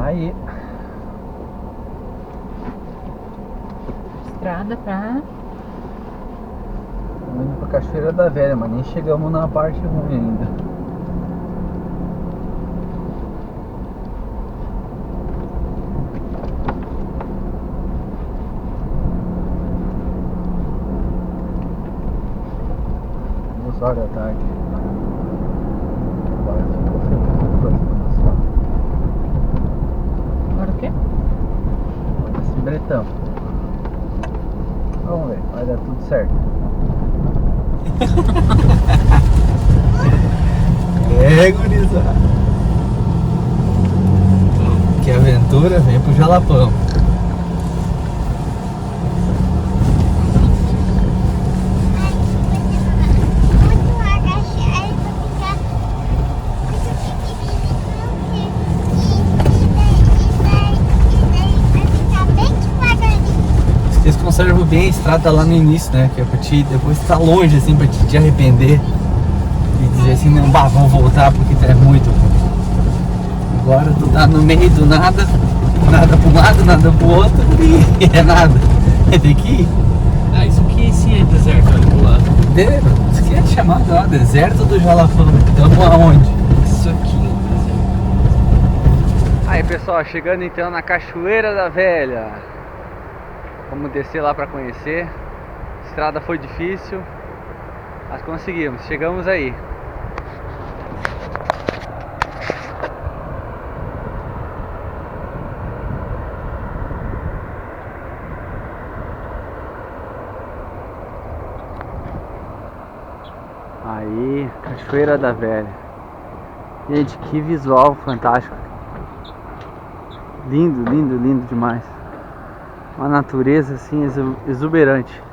Aí. Estrada pra... Estamos indo pra Cachoeira da Velha, mas nem chegamos na parte ruim ainda. Horas da tarde. Agora ficou feliz. Agora o quê? Agora esse bretão. Vamos ver, vai dar tudo certo. Gurizada. Que aventura, vem pro Jalapão. Eles conservam bem a estrada lá no início, né? Que é pra ti depois tá longe, assim, pra te arrepender e dizer assim, não, bah, vamos voltar porque é muito. Agora tu tá no meio do nada, nada pra um lado, nada pro outro e é nada. Tem que ir. Ah, isso aqui sim é deserto, olha pro lado. Isso aqui é chamado, ó, deserto do Jalapão. Estamos aonde? Isso aqui é um deserto. Aí pessoal, chegando então na Cachoeira da Velha. Vamos descer lá para conhecer. A estrada foi difícil, mas conseguimos, chegamos aí. Aí, Cachoeira da Velha. Gente, que visual fantástico. Lindo, lindo, lindo demais. Uma natureza assim exuberante.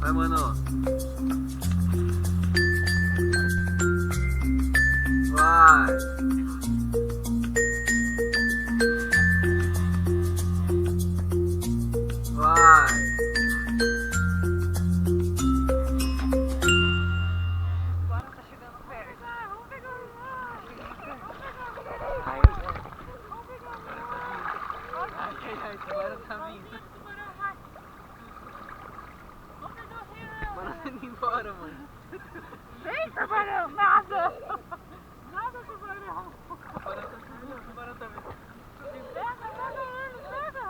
Vai, mano. Vai. Vai. Agora tá chegando perto. Vamos pegar o Ai, agora tá vindo. Bora indo embora, mano. Vem, tubarão! Nada! Nada, tubarão! Tubarão tá vindo, tubarão tá vindo. Pega ele, pega!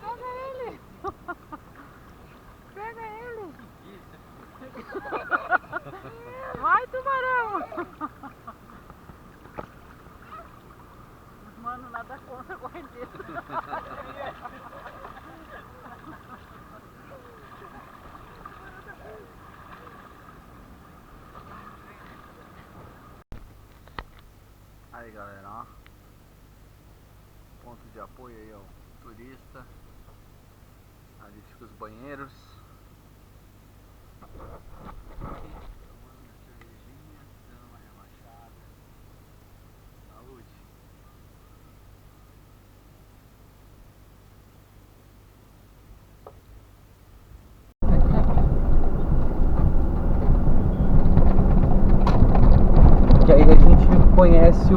Pega ele! Pega ele! Vai, tubarão! Mano, nada contra a correnteza. Aí, galera, ó, ponto de apoio aí ao turista. Ali fica os banheiros. Aqui, tomando uma cervejinha, dando uma relaxada. Saúde. Que aí a gente conhece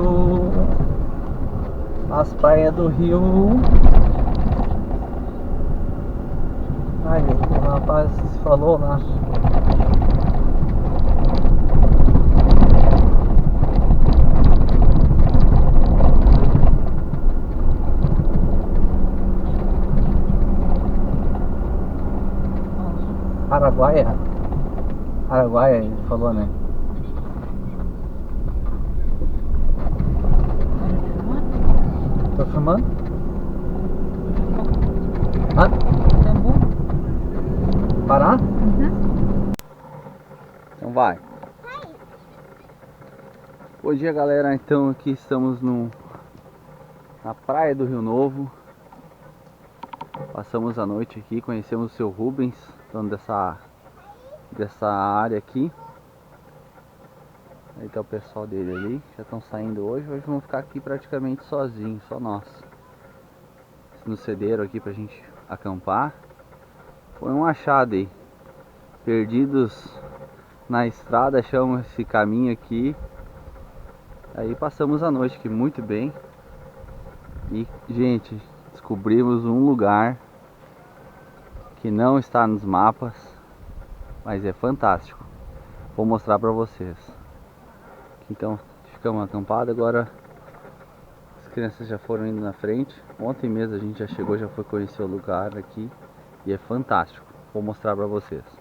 as praias do Rio. Ai, o rapaz falou lá. Araguaia, ele falou, né? Tô filmando? Hã? Parar? Uhum. Então vai. Bom dia, galera. Então aqui estamos na praia do Rio Novo. Passamos a noite aqui, conhecemos o seu Rubens, dono dessa área aqui. Aí tá o pessoal dele ali, já estão saindo hoje. Hoje vamos ficar aqui praticamente sozinhos, só nós. Nos cederam aqui pra gente acampar. Foi um achado aí. Perdidos na estrada, achamos esse caminho aqui. Aí passamos a noite aqui muito bem. E, gente, descobrimos um lugar que não está nos mapas, mas é fantástico. Vou mostrar pra vocês. Então, ficamos acampados. Agora as crianças já foram indo na frente. Ontem mesmo a gente já chegou, já foi conhecer o lugar aqui. E é fantástico. Vou mostrar pra vocês.